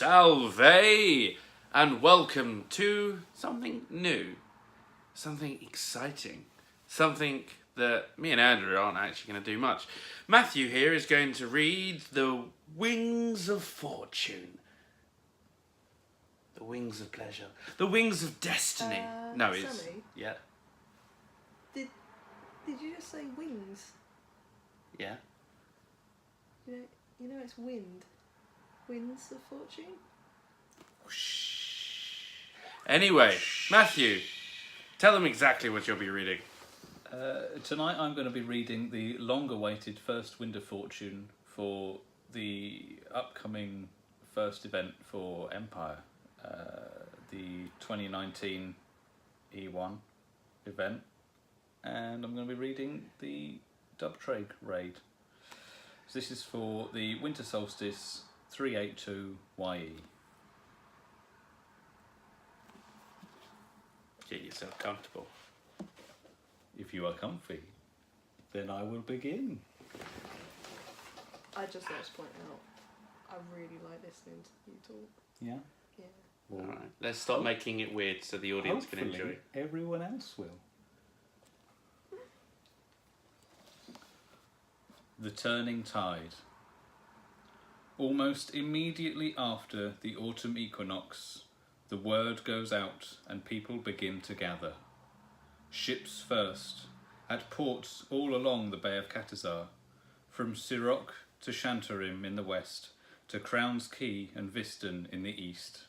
Salve, and welcome to something new, something exciting, something that me and Andrew aren't actually going to do much. Matthew here is going to read The Wings of Fortune. The Wings of Pleasure. The Wings of Destiny. No, it's... Sammy? Yeah. Did you just say wings? Yeah. You know it's wind. Winds of fortune? Anyway, Matthew, tell them exactly what you'll be reading. Tonight I'm going to be reading the long-awaited first Wind of Fortune for the upcoming first event for Empire, the 2019 E1 event, and I'm going to be reading the Dubtrag raid. So this is for the Winter Solstice 382 YE. Get yourself comfortable. If you are comfy, then I will begin. I'd just like to point out, I really like listening to you talk. Yeah? Yeah. Well, Alright, let's stop making it weird so the audience can enjoy. hopefully everyone else will. The Turning Tide. Almost immediately after the autumn equinox, the word goes out and people begin to gather. Ships first, at ports all along the Bay of Catazar, from Siroc to Shantarim in the west, to Crown's Key and Viston in the east.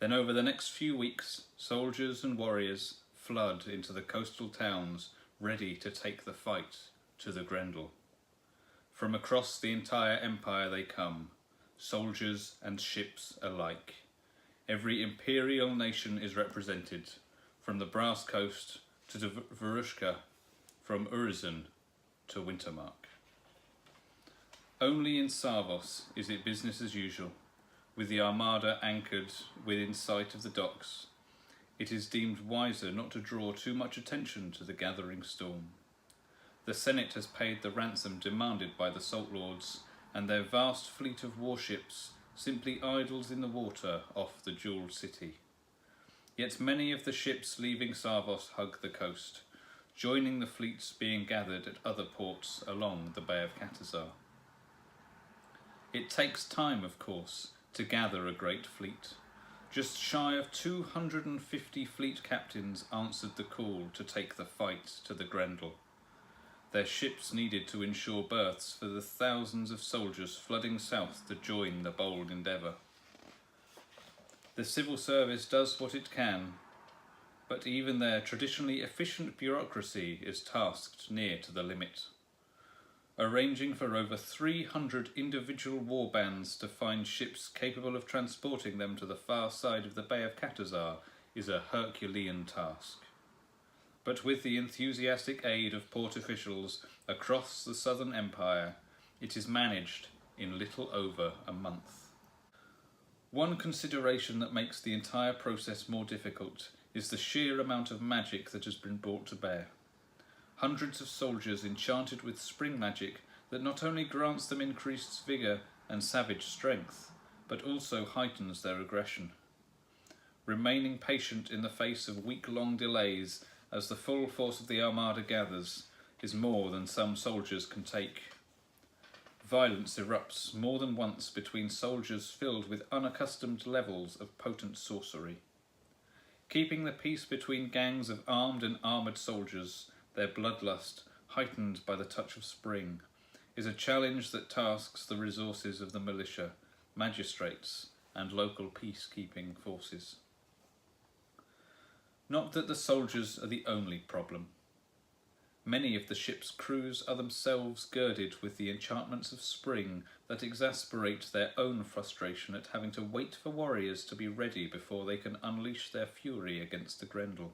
Then over the next few weeks, soldiers and warriors flood into the coastal towns, ready to take the fight to the Grendel. From across the entire empire they come, soldiers and ships alike. Every imperial nation is represented, from the Brass Coast to Varushka, from Urizen to Wintermark. Only in Savos is it business as usual, with the armada anchored within sight of the docks. It is deemed wiser not to draw too much attention to the gathering storm. The Senate has paid the ransom demanded by the Salt Lords, and their vast fleet of warships simply idles in the water off the jewelled city. Yet many of the ships leaving Savos hug the coast, joining the fleets being gathered at other ports along the Bay of Catazar. It takes time, of course, to gather a great fleet. Just shy of 250 fleet captains answered the call to take the fight to the Grendel. Their ships needed to ensure berths for the thousands of soldiers flooding south to join the bold endeavour. The civil service does what it can, but even their traditionally efficient bureaucracy is tasked near to the limit. Arranging for over 300 individual warbands to find ships capable of transporting them to the far side of the Bay of Catazar is a Herculean task. But with the enthusiastic aid of port officials across the Southern Empire, it is managed in little over a month. One consideration that makes the entire process more difficult is the sheer amount of magic that has been brought to bear. Hundreds of soldiers enchanted with spring magic that not only grants them increased vigour and savage strength, but also heightens their aggression. Remaining patient in the face of week-long delays as the full force of the Armada gathers is more than some soldiers can take. Violence erupts more than once between soldiers filled with unaccustomed levels of potent sorcery. Keeping the peace between gangs of armed and armoured soldiers, their bloodlust heightened by the touch of spring, is a challenge that tasks the resources of the militia, magistrates, and local peacekeeping forces. Not that the soldiers are the only problem. Many of the ship's crews are themselves girded with the enchantments of spring that exasperate their own frustration at having to wait for warriors to be ready before they can unleash their fury against the Grendel.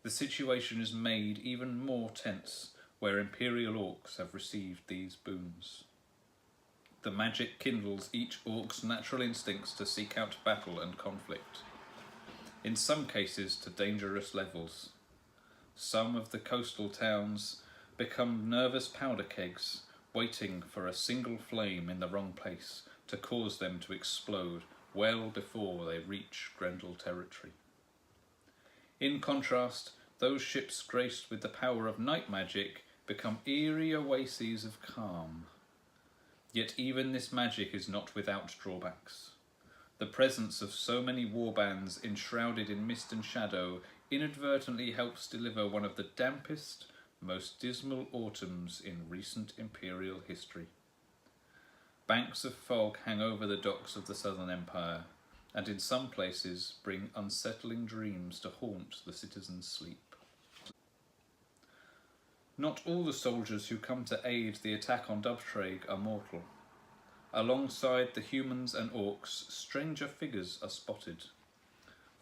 The situation is made even more tense where Imperial Orcs have received these boons. The magic kindles each Orc's natural instincts to seek out battle and conflict, in some cases to dangerous levels. Some of the coastal towns become nervous powder kegs, waiting for a single flame in the wrong place to cause them to explode well before they reach Grendel territory. In contrast, those ships graced with the power of night magic become eerie oases of calm. Yet even this magic is not without drawbacks. The presence of so many warbands enshrouded in mist and shadow inadvertently helps deliver one of the dampest, most dismal autumns in recent imperial history. Banks of fog hang over the docks of the Southern Empire, and in some places bring unsettling dreams to haunt the citizens' sleep. Not all the soldiers who come to aid the attack on Dubtraig are mortal. Alongside the humans and orcs, stranger figures are spotted.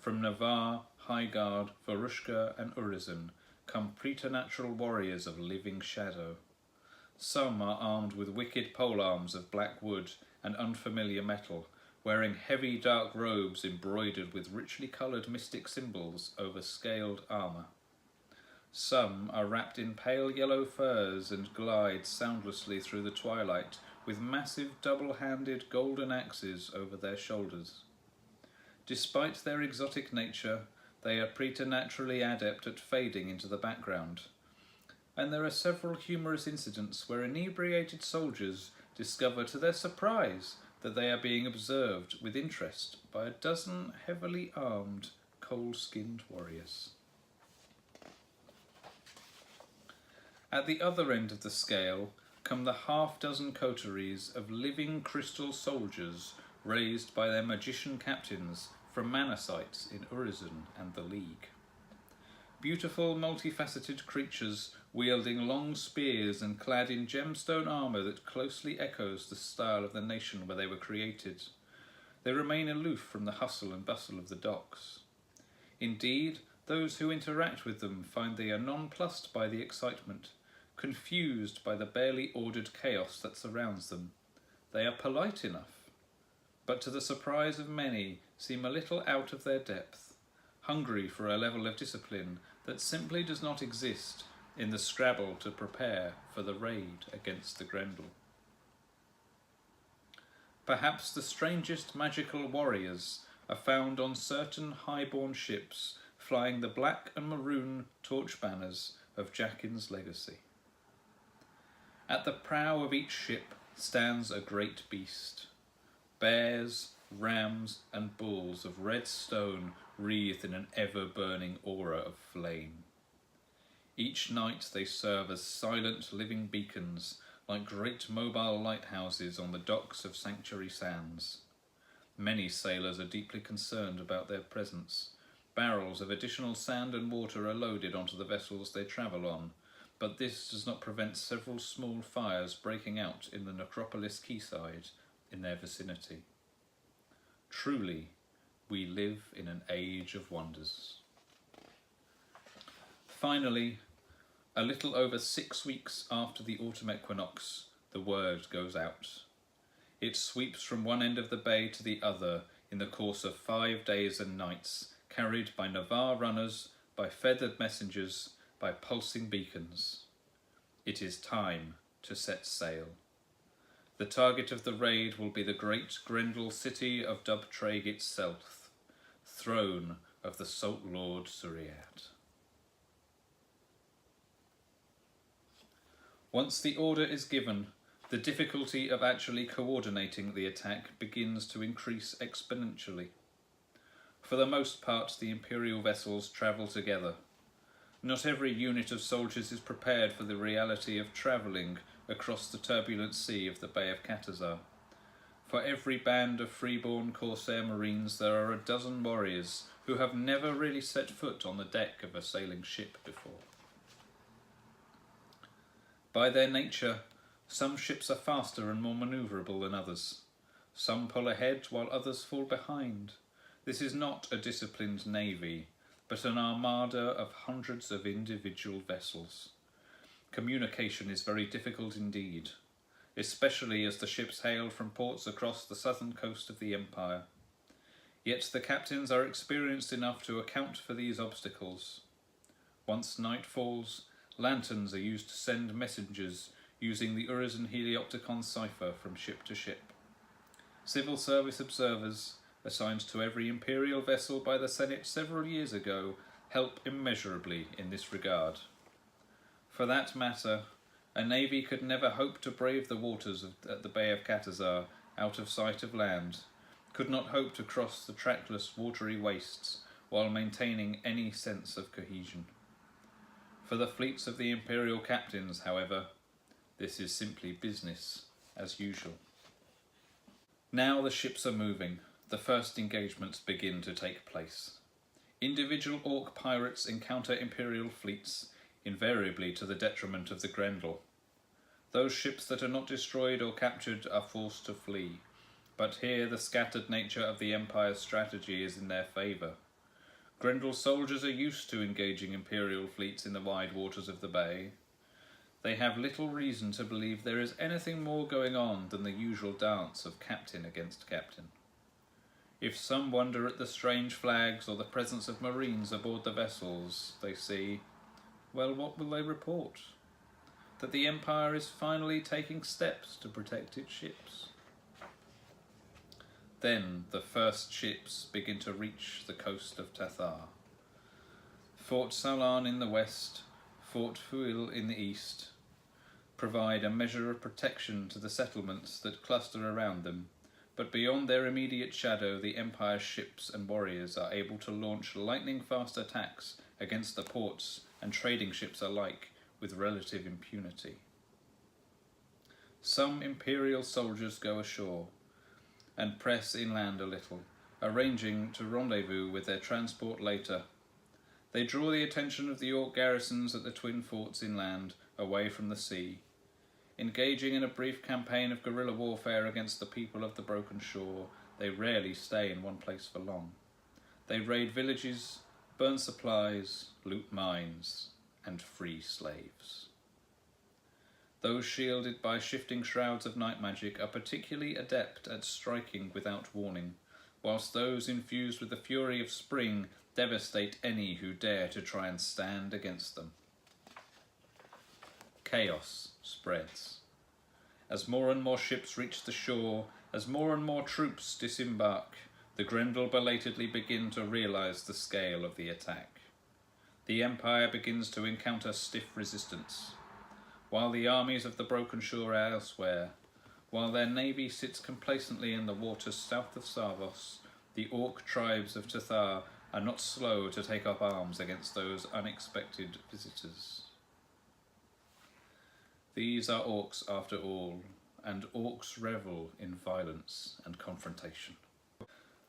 From Navarre, Highguard, Vorushka and Urizen come preternatural warriors of living shadow. Some are armed with wicked polearms of black wood and unfamiliar metal, wearing heavy dark robes embroidered with richly coloured mystic symbols over scaled armour. Some are wrapped in pale yellow furs and glide soundlessly through the twilight with massive double-handed golden axes over their shoulders. Despite their exotic nature, they are preternaturally adept at fading into the background, and there are several humorous incidents where inebriated soldiers discover to their surprise that they are being observed with interest by a dozen heavily armed, cold-skinned warriors. At the other end of the scale come the half-dozen coteries of living crystal soldiers raised by their magician captains from mana sites in Urizen and the League. Beautiful, multifaceted creatures wielding long spears and clad in gemstone armour that closely echoes the style of the nation where they were created. They remain aloof from the hustle and bustle of the docks. Indeed, those who interact with them find they are nonplussed by the excitement, confused by the barely ordered chaos that surrounds them. They are polite enough, but to the surprise of many seem a little out of their depth, hungry for a level of discipline that simply does not exist in the scrabble to prepare for the raid against the Grendel. Perhaps the strangest magical warriors are found on certain highborn ships flying the black and maroon torch banners of Jackin's legacy. At the prow of each ship stands a great beast. Bears, rams and bulls of red stone wreathed in an ever-burning aura of flame. Each night they serve as silent living beacons, like great mobile lighthouses on the docks of Sanctuary Sands. Many sailors are deeply concerned about their presence. Barrels of additional sand and water are loaded onto the vessels they travel on, but this does not prevent several small fires breaking out in the Necropolis quayside in their vicinity. Truly, we live in an age of wonders. Finally, a little over 6 weeks after the autumn equinox, the word goes out. It sweeps from one end of the bay to the other in the course of 5 days and nights, carried by Navarre runners, by feathered messengers, by pulsing beacons. It is time to set sail. The target of the raid will be the great Grendel city of Dubtraig itself, throne of the Salt Lord Suriat. Once the order is given, the difficulty of actually coordinating the attack begins to increase exponentially. For the most part, the Imperial vessels travel together. Not every unit of soldiers is prepared for the reality of travelling across the turbulent sea of the Bay of Catazar. For every band of freeborn Corsair Marines there are a dozen warriors who have never really set foot on the deck of a sailing ship before. By their nature, some ships are faster and more manoeuvrable than others. Some pull ahead while others fall behind. This is not a disciplined navy, but an armada of hundreds of individual vessels. Communication is very difficult indeed, especially as the ships hail from ports across the southern coast of the Empire. Yet the captains are experienced enough to account for these obstacles. Once night falls, lanterns are used to send messengers using the Urizen Heliopticon cipher from ship to ship. Civil service observers, assigned to every imperial vessel by the Senate several years ago, help immeasurably in this regard. For that matter, a navy could never hope to brave the waters at the Bay of Catazar out of sight of land, could not hope to cross the trackless watery wastes while maintaining any sense of cohesion. For the fleets of the imperial captains, however, this is simply business as usual. Now the ships are moving. The first engagements begin to take place. Individual orc pirates encounter imperial fleets, invariably to the detriment of the Grendel. Those ships that are not destroyed or captured are forced to flee, but here the scattered nature of the Empire's strategy is in their favour. Grendel soldiers are used to engaging imperial fleets in the wide waters of the bay. They have little reason to believe there is anything more going on than the usual dance of captain against captain. If some wonder at the strange flags or the presence of marines aboard the vessels they see, well, what will they report? That the Empire is finally taking steps to protect its ships. Then the first ships begin to reach the coast of Tathar. Fort Salan in the west, Fort Fuil in the east, provide a measure of protection to the settlements that cluster around them, but beyond their immediate shadow the Empire's ships and warriors are able to launch lightning-fast attacks against the ports and trading ships alike with relative impunity. Some Imperial soldiers go ashore and press inland a little, arranging to rendezvous with their transport later. They draw the attention of the Orc garrisons at the twin forts inland, away from the sea. Engaging in a brief campaign of guerrilla warfare against the people of the Broken Shore, they rarely stay in one place for long. They raid villages, burn supplies, loot mines, and free slaves. Those shielded by shifting shrouds of night magic are particularly adept at striking without warning, whilst those infused with the fury of spring devastate any who dare to try and stand against them. Chaos spreads. As more and more ships reach the shore, as more and more troops disembark, the Grendel belatedly begin to realise the scale of the attack. The Empire begins to encounter stiff resistance. While the armies of the Broken Shore are elsewhere, while their navy sits complacently in the waters south of Sarvos, the Orc tribes of Tathar are not slow to take up arms against those unexpected visitors. These are Orcs after all, and Orcs revel in violence and confrontation.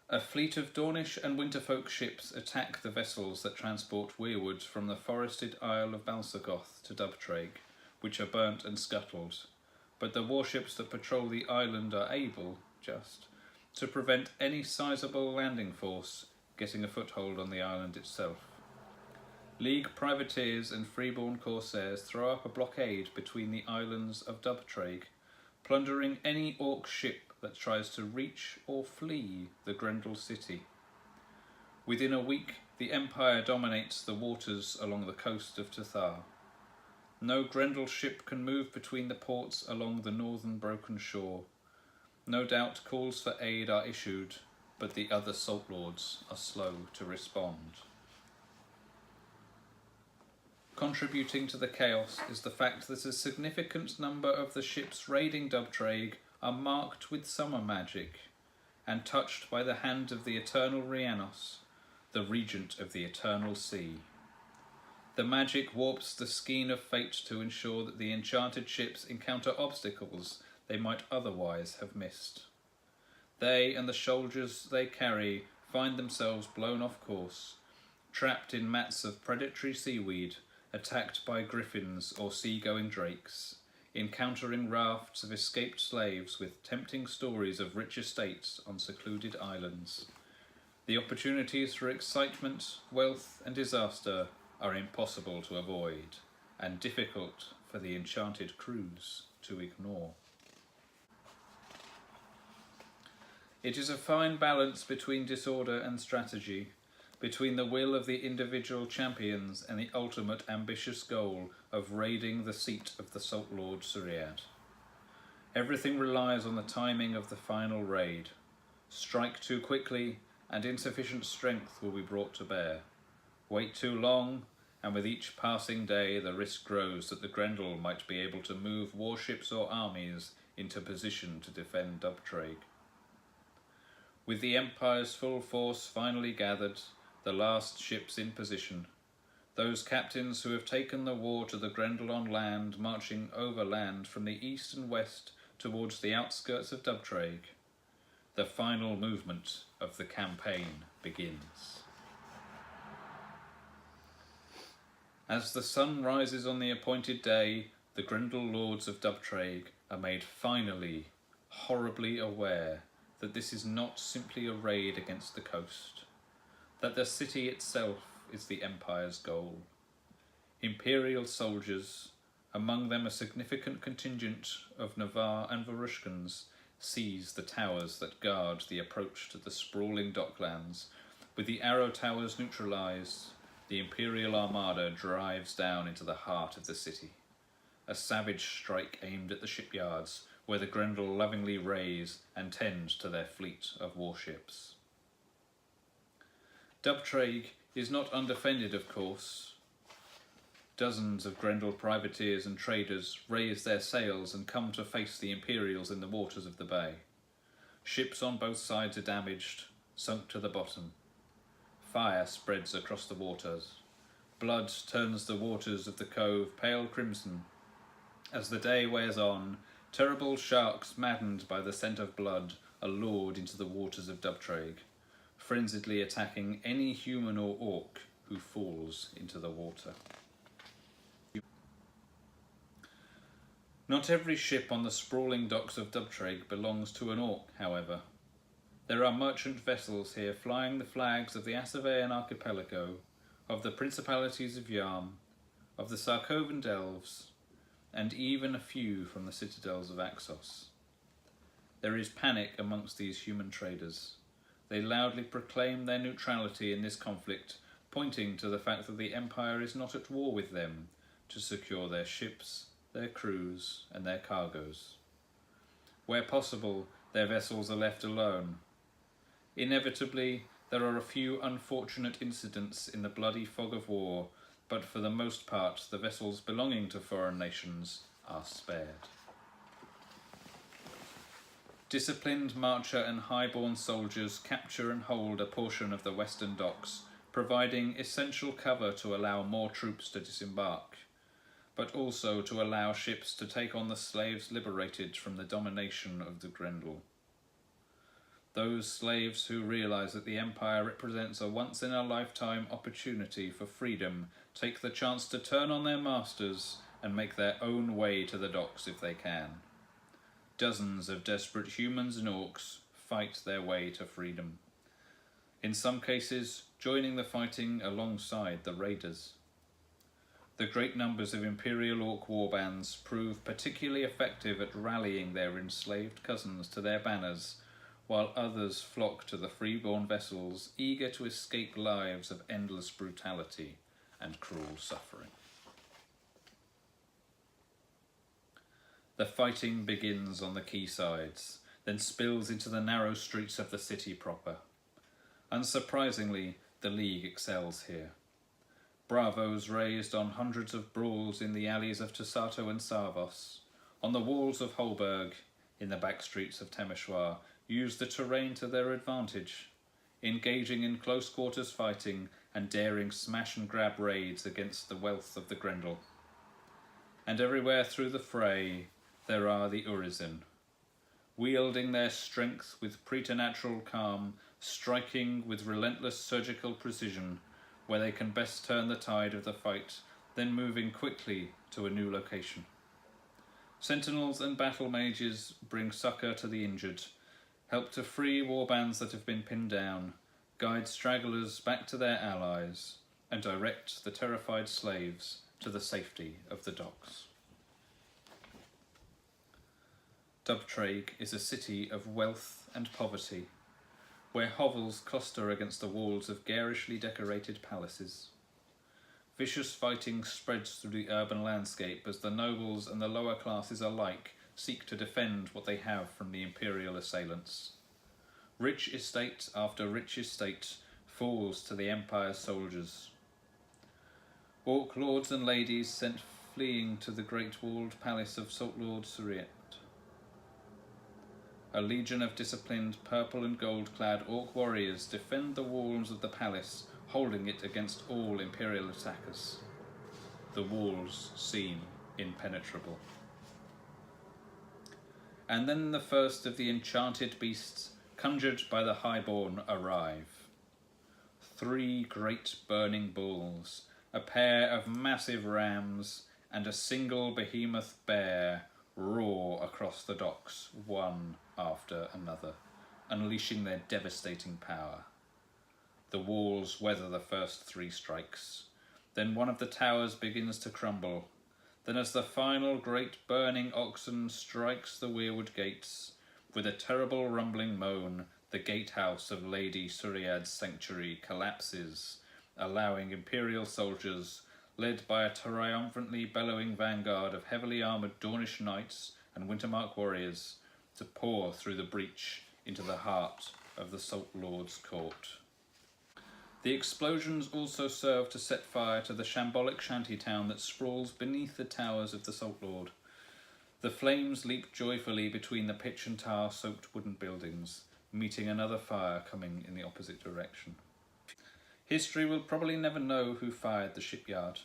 A fleet of Dornish and Winterfolk ships attack the vessels that transport weirwood from the forested Isle of Balsagoth to Dubtraig, which are burnt and scuttled, but the warships that patrol the island are able, to prevent any sizable landing force getting a foothold on the island itself. League privateers and freeborn corsairs throw up a blockade between the islands of Dubtraig, plundering any Orc ship that tries to reach or flee the Grendel city. Within a week, the Empire dominates the waters along the coast of Tathar. No Grendel ship can move between the ports along the northern Broken Shore. No doubt calls for aid are issued, but the other Salt Lords are slow to respond. Contributing to the chaos is the fact that a significant number of the ships raiding Dubtraig are marked with summer magic and touched by the hand of the eternal Rhiannos, the regent of the eternal sea. The magic warps the skein of fate to ensure that the enchanted ships encounter obstacles they might otherwise have missed. They and the soldiers they carry find themselves blown off course, trapped in mats of predatory seaweed, attacked by griffins or sea-going drakes, encountering rafts of escaped slaves with tempting stories of rich estates on secluded islands. The opportunities for excitement, wealth and disaster are impossible to avoid, and difficult for the enchanted crews to ignore. It is a fine balance between disorder and strategy, between the will of the individual champions and the ultimate ambitious goal of raiding the seat of the Salt Lord Suriad. Everything relies on the timing of the final raid. Strike too quickly, and insufficient strength will be brought to bear. Wait too long, and with each passing day the risk grows that the Grendel might be able to move warships or armies into position to defend Dubtraig. With the Empire's full force finally gathered, the last ships in position, those captains who have taken the war to the Grendel on land marching overland from the east and west towards the outskirts of Dubtraig, the final movement of the campaign begins. As the sun rises on the appointed day, the Grendel lords of Dubtraig are made finally, horribly aware that this is not simply a raid against the coast, that the city itself is the Empire's goal. Imperial soldiers, among them a significant contingent of Navarre and Varushkans, seize the towers that guard the approach to the sprawling docklands. With the arrow towers neutralised, the Imperial Armada drives down into the heart of the city. A savage strike aimed at the shipyards, where the Grendel lovingly raise and tend to their fleet of warships. Dubtraig is not undefended, of course. Dozens of Grendel privateers and traders raise their sails and come to face the Imperials in the waters of the bay. Ships on both sides are damaged, sunk to the bottom. Fire spreads across the waters. Blood turns the waters of the cove pale crimson. As the day wears on, terrible sharks maddened by the scent of blood are lured into the waters of Dubtraig, frenziedly attacking any human or orc who falls into the water. Not every ship on the sprawling docks of Dubtraig belongs to an orc, however. There are merchant vessels here flying the flags of the Asavean archipelago, of the Principalities of Yarm, of the Sarkovan Delves, and even a few from the citadels of Axos. There is panic amongst these human traders. They loudly proclaim their neutrality in this conflict, pointing to the fact that the Empire is not at war with them to secure their ships, their crews, and their cargoes. Where possible, their vessels are left alone. Inevitably, there are a few unfortunate incidents in the bloody fog of war, but for the most part, the vessels belonging to foreign nations are spared. Disciplined marcher and highborn soldiers capture and hold a portion of the western docks, providing essential cover to allow more troops to disembark, but also to allow ships to take on the slaves liberated from the domination of the Grendel. Those slaves who realise that the Empire represents a once-in-a-lifetime opportunity for freedom take the chance to turn on their masters and make their own way to the docks if they can. Dozens of desperate humans and orcs fight their way to freedom. In some cases, joining the fighting alongside the raiders. The great numbers of Imperial Orc warbands prove particularly effective at rallying their enslaved cousins to their banners, while others flock to the freeborn vessels, eager to escape lives of endless brutality and cruel suffering. The fighting begins on the quaysides, then spills into the narrow streets of the city proper. Unsurprisingly, the League excels here. Bravos raised on hundreds of brawls in the alleys of Tusato and Sarvos, on the walls of Holberg, in the back streets of Temeshwar, use the terrain to their advantage, engaging in close quarters fighting and daring smash and grab raids against the wealth of the Grendel. And everywhere through the fray there are the Urizen, wielding their strength with preternatural calm, striking with relentless surgical precision where they can best turn the tide of the fight, then moving quickly to a new location. Sentinels and battle mages bring succour to the injured, help to free warbands that have been pinned down, guide stragglers back to their allies, and direct the terrified slaves to the safety of the docks. Dubtraig is a city of wealth and poverty, where hovels cluster against the walls of garishly decorated palaces. Vicious fighting spreads through the urban landscape as the nobles and the lower classes alike seek to defend what they have from the imperial assailants. Rich estate after rich estate falls to the Empire's soldiers. Orc lords and ladies sent fleeing to the great walled palace of Salt Lord Suriat. A legion of disciplined purple and gold-clad orc warriors defend the walls of the palace, holding it against all imperial attackers. The walls seem impenetrable. And then the first of the enchanted beasts, conjured by the Highborn, arrive. 3 great burning bulls, a pair of massive rams, and a single behemoth bear roar across the docks, one after another, unleashing their devastating power. The walls weather the first 3 strikes. Then one of the towers begins to crumble. Then as the final great burning oxen strikes the weirwood gates, with a terrible rumbling moan, the gatehouse of Lady Suriad's sanctuary collapses, allowing imperial soldiers, led by a triumphantly bellowing vanguard of heavily armoured Dornish knights and Wintermark warriors, to pour through the breach into the heart of the Salt Lord's court. The explosions also serve to set fire to the shambolic shantytown that sprawls beneath the towers of the Salt Lord. The flames leap joyfully between the pitch and tar soaked wooden buildings, meeting another fire coming in the opposite direction. History will probably never know who fired the shipyard.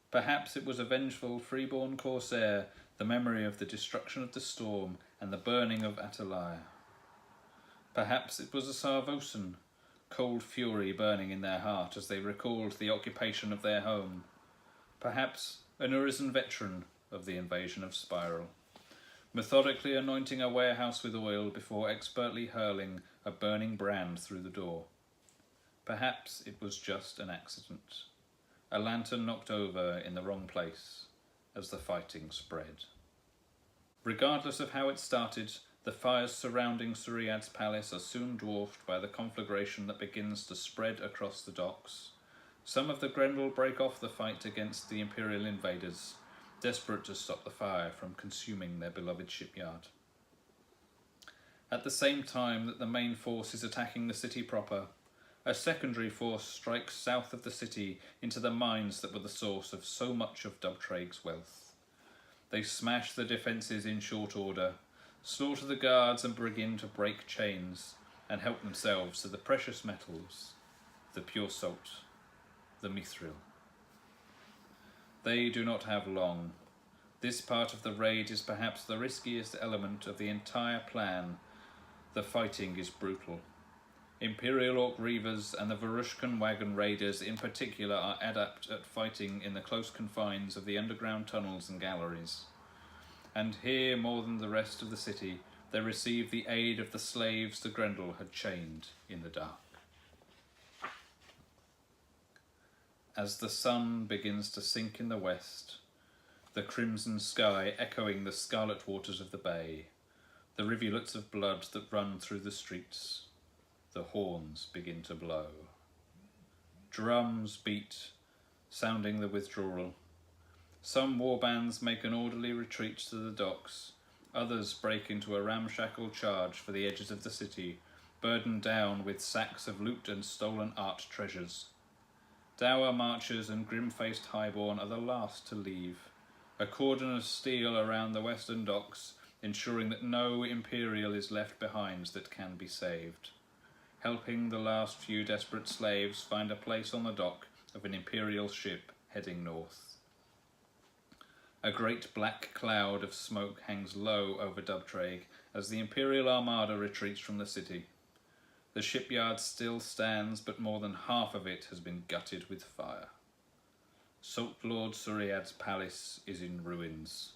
Perhaps it was a vengeful freeborn corsair, the memory of the destruction of the storm and the burning of Atalaya. Perhaps it was a Sarvosan, cold fury burning in their heart as they recalled the occupation of their home. Perhaps an Urizen veteran of the invasion of Spiral, methodically anointing a warehouse with oil before expertly hurling a burning brand through the door. Perhaps it was just an accident, a lantern knocked over in the wrong place as the fighting spread. Regardless of how it started, the fires surrounding Suriad's palace are soon dwarfed by the conflagration that begins to spread across the docks. Some of the Grendel break off the fight against the Imperial invaders, desperate to stop the fire from consuming their beloved shipyard. At the same time that the main force is attacking the city proper, a secondary force strikes south of the city into the mines that were the source of so much of Dubtraig's wealth. They smash the defences in short order, slaughter the guards and begin to break chains and help themselves to the precious metals, the pure salt, the mithril. They do not have long. This part of the raid is perhaps the riskiest element of the entire plan. The fighting is brutal. Imperial Orc Reavers and the Varushkan Wagon Raiders in particular are adept at fighting in the close confines of the underground tunnels and galleries. And here, more than the rest of the city, they receive the aid of the slaves the Grendel had chained in the dark. As the sun begins to sink in the west, the crimson sky echoing the scarlet waters of the bay, the rivulets of blood that run through the streets, the horns begin to blow. Drums beat, sounding the withdrawal. Some warbands make an orderly retreat to the docks, others break into a ramshackle charge for the edges of the city, burdened down with sacks of loot and stolen art treasures. Dour marchers and grim-faced highborn are the last to leave, a cordon of steel around the western docks, ensuring that no Imperial is left behind that can be saved, helping the last few desperate slaves find a place on the dock of an Imperial ship heading north. A great black cloud of smoke hangs low over Dubtraig as the Imperial Armada retreats from the city. The shipyard still stands, but more than half of it has been gutted with fire. Salt Lord Suriad's palace is in ruins,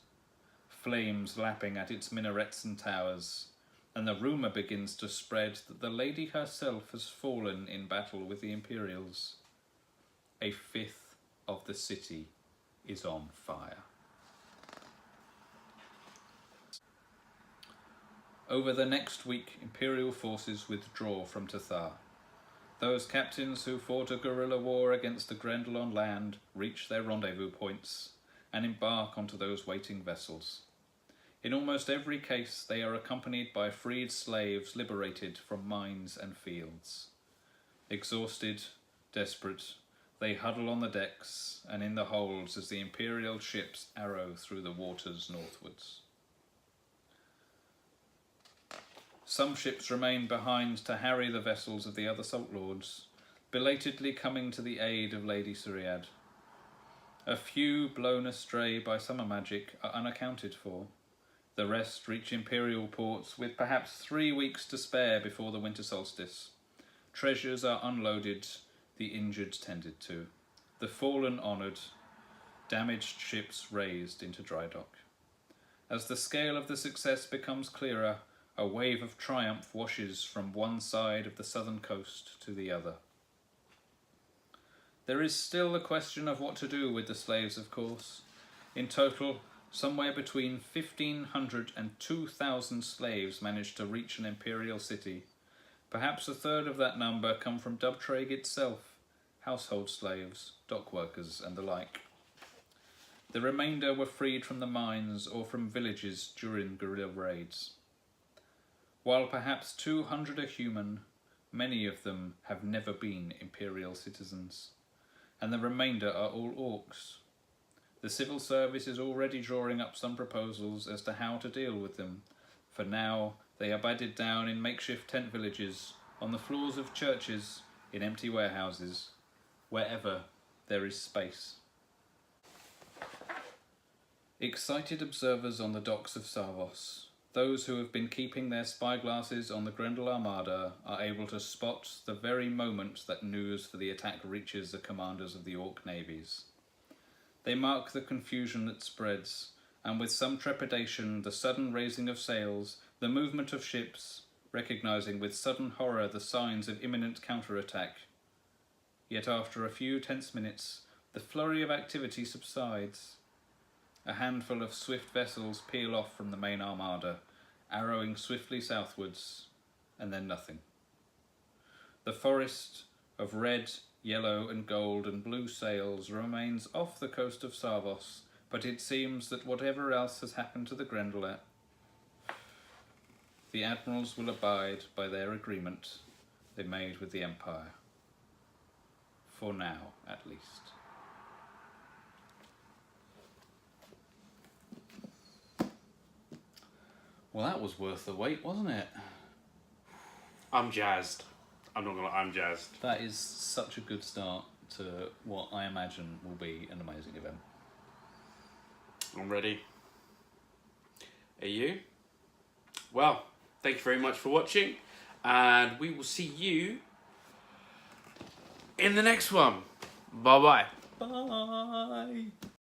flames lapping at its minarets and towers, and the rumour begins to spread that the lady herself has fallen in battle with the Imperials. 1/5 of the city is on fire. Over the next week, Imperial forces withdraw from Tathar. Those captains who fought a guerrilla war against the Grendel on land reach their rendezvous points and embark onto those waiting vessels. In almost every case, they are accompanied by freed slaves liberated from mines and fields. Exhausted, desperate, they huddle on the decks and in the holds as the Imperial ships arrow through the waters northwards. Some ships remain behind to harry the vessels of the other Salt Lords, belatedly coming to the aid of Lady Siriad. A few blown astray by summer magic are unaccounted for. The rest reach Imperial ports with perhaps 3 weeks to spare before the winter solstice. Treasures are unloaded, the injured tended to, the fallen honoured, damaged ships raised into dry dock. As the scale of the success becomes clearer, a wave of triumph washes from one side of the southern coast to the other. There is still a question of what to do with the slaves, of course. In total, somewhere between 1,500 and 2,000 slaves managed to reach an imperial city. Perhaps a third of that number come from Dubtraig itself, household slaves, dock workers and the like. The remainder were freed from the mines or from villages during guerrilla raids. While perhaps 200 are human, many of them have never been imperial citizens, and the remainder are all orcs. The civil service is already drawing up some proposals as to how to deal with them. For now, they are bedded down in makeshift tent villages, on the floors of churches, in empty warehouses, wherever there is space. Excited observers on the docks of Sarvos, those who have been keeping their spyglasses on the Grendel Armada, are able to spot the very moment that news for the attack reaches the commanders of the Orc navies. They mark the confusion that spreads, and with some trepidation the sudden raising of sails, the movement of ships, recognising with sudden horror the signs of imminent counterattack. Yet after a few tense minutes, the flurry of activity subsides. A handful of swift vessels peel off from the main armada, arrowing swiftly southwards, and then nothing. The forest of red, yellow and gold and blue sails remains off the coast of Sarvos, but it seems that whatever else has happened to the Grendelet, the admirals will abide by their agreement they made with the Empire. For now, at least. Well, that was worth the wait, wasn't it? I'm jazzed. I'm not gonna lie, I'm jazzed. That is such a good start to what I imagine will be an amazing event. I'm ready. Are you? Well, thank you very much for watching, and we will see you in the next one. Bye-bye. Bye!